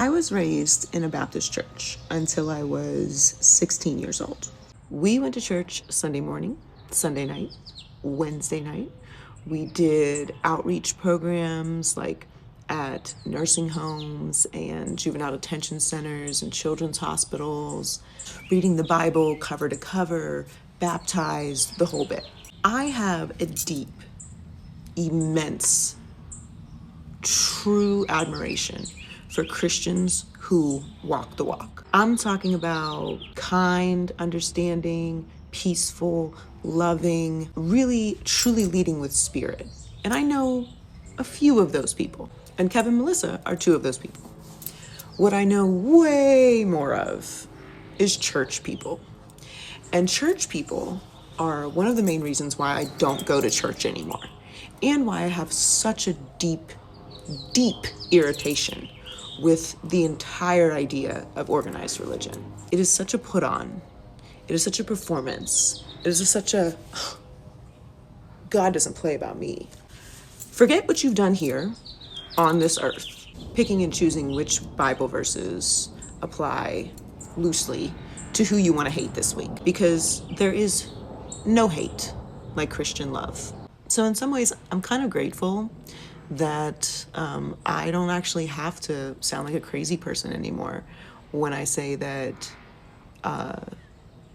I was raised in a Baptist church until I was 16 years old. We went to church Sunday morning, Sunday night, Wednesday night. We did outreach programs like at nursing homes and juvenile detention centers and children's hospitals, reading the Bible cover to cover, baptized, the whole bit. I have a deep, immense, true admiration for Christians who walk the walk. I'm talking about kind, understanding, peaceful, loving, really, truly leading with spirit. And I know a few of those people. And Kevin and Melissa are two of those people. What I know way more of is church people. And church people are one of the main reasons why I don't go to church anymore, and why I have such a deep irritation with the entire idea of organized religion. It is such a put on. It is such a performance. It is such a, God doesn't play about me. Forget what you've done here on this earth, picking and choosing which Bible verses apply loosely to who you want to hate this week, because there is no hate like Christian love. So in some ways, I'm kind of grateful that I don't actually have to sound like a crazy person anymore when I say that,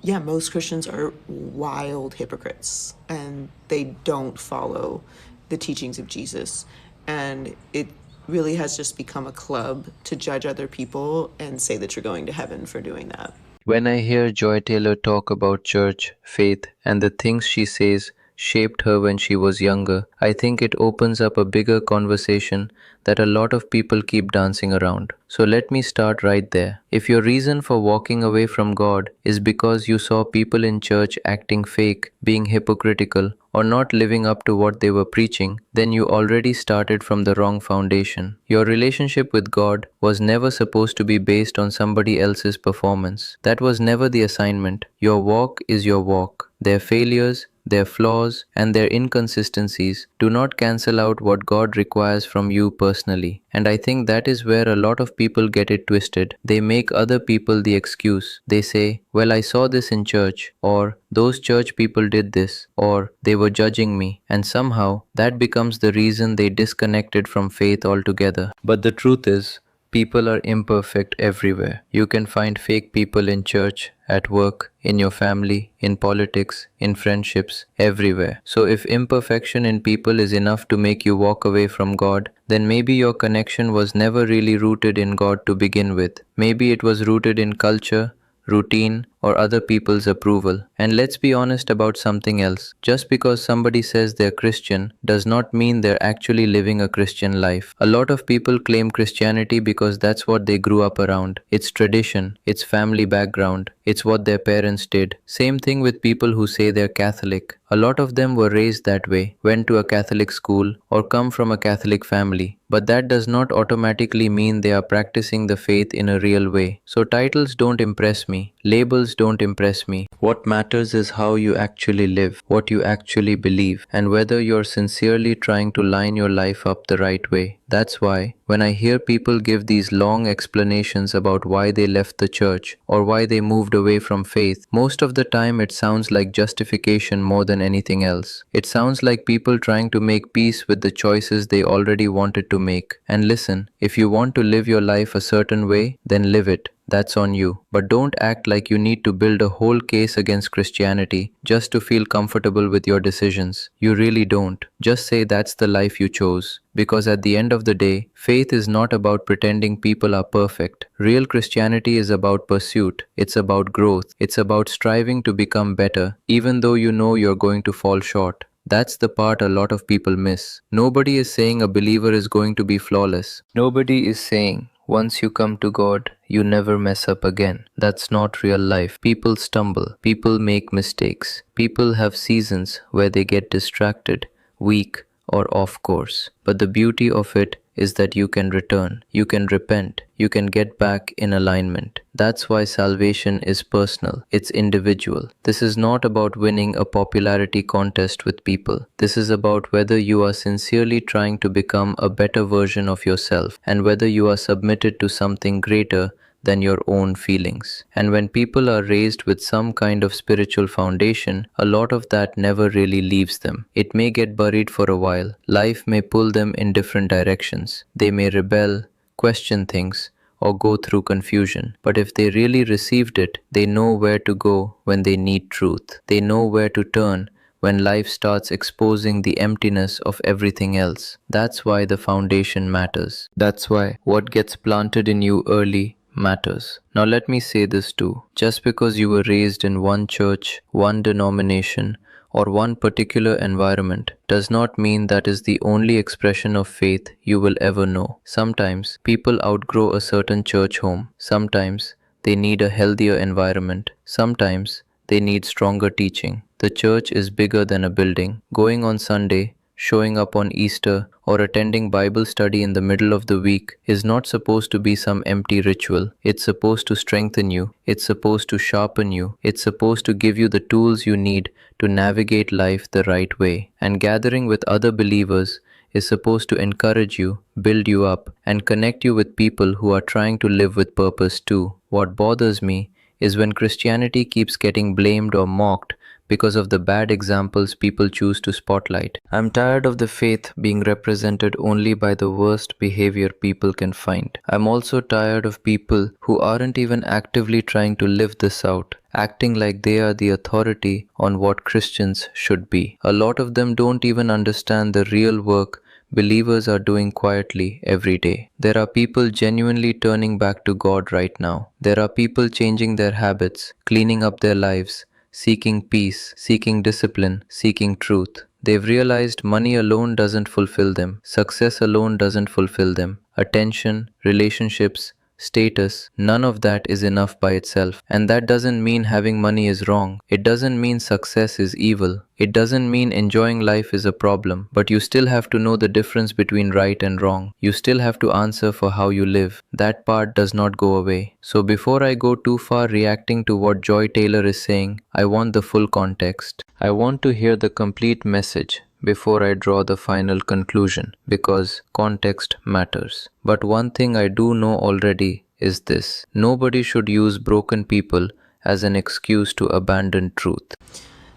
most Christians are wild hypocrites and they don't follow the teachings of Jesus. And it really has just become a club to judge other people and say that you're going to heaven for doing that. When I hear Joy Taylor talk about church, faith, and the things she says shaped her when she was younger, I think it opens up a bigger conversation that a lot of people keep dancing around. So let me start right there. If your reason for walking away from God is because you saw people in church acting fake, being hypocritical, or not living up to what they were preaching, then you already started from the wrong foundation. Your relationship with God was never supposed to be based on somebody else's performance. That was never the assignment. Your walk is your walk. Their failures, their flaws, and their inconsistencies do not cancel out what God requires from you personally. And I think that is where a lot of people get it twisted. They make other people the excuse. They say, well, I saw this in church, or those church people did this, or they were judging me, and somehow that becomes the reason they disconnected from faith altogether. But the truth is, people are imperfect everywhere. You can find fake people in church, at work, in your family, in politics, in friendships, everywhere. So if imperfection in people is enough to make you walk away from God, then maybe your connection was never really rooted in God to begin with. Maybe it was rooted in culture, routine, or other people's approval. And let's be honest about something else. Just because somebody says they're Christian does not mean they're actually living a Christian life. A lot of people claim Christianity because that's what they grew up around. It's tradition, it's family background, it's what their parents did. Same thing with people who say they're Catholic. A lot of them were raised that way, went to a Catholic school, or come from a Catholic family. But that does not automatically mean they are practicing the faith in a real way. So titles don't impress me. Labels don't impress me. What matters is how you actually live, what you actually believe, and whether you're sincerely trying to line your life up the right way. That's why, when I hear people give these long explanations about why they left the church or why they moved away from faith, most of the time it sounds like justification more than anything else. It sounds like people trying to make peace with the choices they already wanted to make. And listen, if you want to live your life a certain way, then live it. That's on you. But don't act like you need to build a whole case against Christianity just to feel comfortable with your decisions. You really don't. Just say that's the life you chose. Because at the end of the day, faith is not about pretending people are perfect. Real Christianity is about pursuit. It's about growth. It's about striving to become better, even though you know you're going to fall short. That's the part a lot of people miss. Nobody is saying a believer is going to be flawless. Nobody is saying once you come to God, you never mess up again. That's not real life. People stumble. People make mistakes. People have seasons where they get distracted, weak, or off course. But the beauty of it is that you can return, you can repent, you can get back in alignment. That's why salvation is personal, it's individual. This is not about winning a popularity contest with people. This is about whether you are sincerely trying to become a better version of yourself and whether you are submitted to something greater than your own feelings. And when people are raised with some kind of spiritual foundation, a lot of that never really leaves them. It may get buried for a while. Life may pull them in different directions. They may rebel, question things, or go through confusion. But if they really received it, they know where to go when they need truth. They know where to turn when life starts exposing the emptiness of everything else. That's why the foundation matters. That's why what gets planted in you early matters. Now, let me say this too. Just because you were raised in one church, one denomination, or one particular environment does not mean that is the only expression of faith you will ever know. Sometimes people outgrow a certain church home. Sometimes they need a healthier environment. Sometimes they need stronger teaching. The church is bigger than a building. Going on Sunday, showing up on Easter, or attending Bible study in the middle of the week is not supposed to be some empty ritual. It's supposed to strengthen you. It's supposed to sharpen you. It's supposed to give you the tools you need to navigate life the right way. And gathering with other believers is supposed to encourage you, build you up, and connect you with people who are trying to live with purpose too. What bothers me is when Christianity keeps getting blamed or mocked because of the bad examples people choose to spotlight. I'm tired of the faith being represented only by the worst behavior people can find. I'm also tired of people who aren't even actively trying to live this out, acting like they are the authority on what Christians should be. A lot of them don't even understand the real work believers are doing quietly every day. There are people genuinely turning back to God right now. There are people changing their habits, cleaning up their lives, seeking peace, seeking discipline, seeking truth. They've realized money alone doesn't fulfill them. Success alone doesn't fulfill them. Attention, relationships, status, none of that is enough by itself. And that doesn't mean having money is wrong. It doesn't mean success is evil. It doesn't mean enjoying life is a problem. But you still have to know the difference between right and wrong. You still have to answer for how you live. That part does not go away. So before I go too far reacting to what Joy Taylor is saying, I want the full context. I want to hear the complete message before I draw the final conclusion, because context matters. But one thing I do know already is this: nobody should use broken people as an excuse to abandon truth.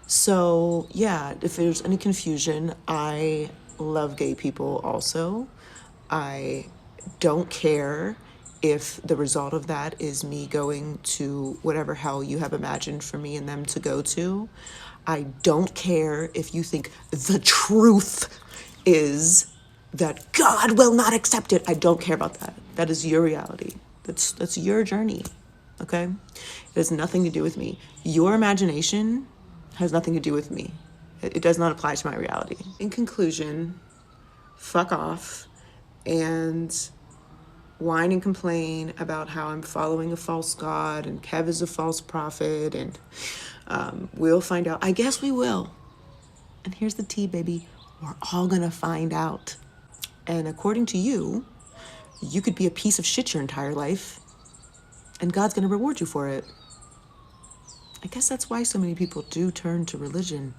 So, yeah, if there's any confusion, I love gay people also. I don't care if the result of that is me going to whatever hell you have imagined for me and them to go to. I don't care if you think the truth is that God will not accept it. I don't care about that. That is your reality. That's your journey. Okay? It has nothing to do with me. Your imagination has nothing to do with me. It does not apply to my reality. In conclusion, fuck off and whine and complain about how I'm following a false god and Kev is a false prophet and we'll find out. I guess we will. And here's the tea, baby. We're all gonna find out. And according to you, you could be a piece of shit your entire life and God's gonna reward you for it. I guess that's why so many people do turn to religion.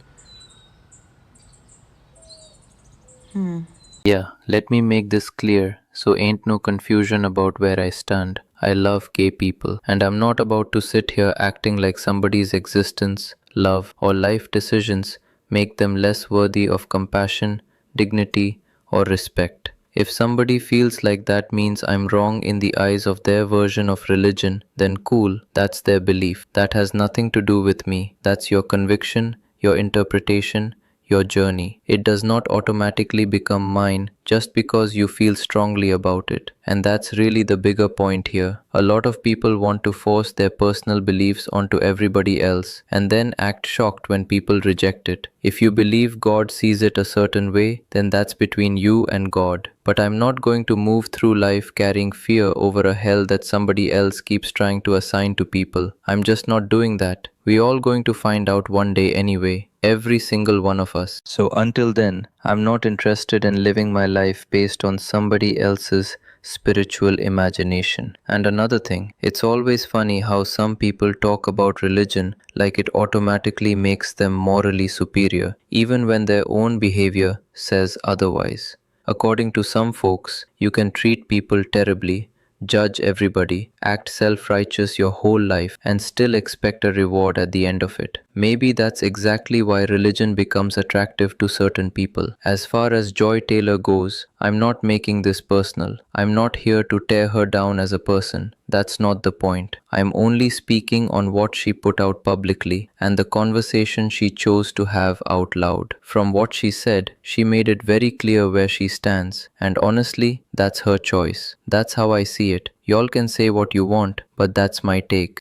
Yeah, let me make this clear so ain't no confusion about where I stand. I love gay people, and I'm not about to sit here acting like somebody's existence, love, or life decisions make them less worthy of compassion, dignity, or respect. If somebody feels like that means I'm wrong in the eyes of their version of religion, then cool, that's their belief. That has nothing to do with me. That's your conviction, your interpretation, your journey. It does not automatically become mine just because you feel strongly about it. And that's really the bigger point here. A lot of people want to force their personal beliefs onto everybody else and then act shocked when people reject it. If you believe God sees it a certain way, then that's between you and God. But I'm not going to move through life carrying fear over a hell that somebody else keeps trying to assign to people. I'm just not doing that. We're all going to find out one day anyway. Every single one of us. So until then, I'm not interested in living my life based on somebody else's spiritual imagination. And another thing, it's always funny how some people talk about religion like it automatically makes them morally superior, even when their own behavior says otherwise. According to some folks, you can treat people terribly, judge everybody, act self righteous your whole life, and still expect a reward at the end of it. Maybe that's exactly why religion becomes attractive to certain people. As far as Joy Taylor goes, I'm not making this personal. I'm not here to tear her down as a person. That's not the point. I'm only speaking on what she put out publicly and the conversation she chose to have out loud. From what she said, she made it very clear where she stands, and honestly, that's her choice. That's how I see it. Y'all can say what you want, but that's my take.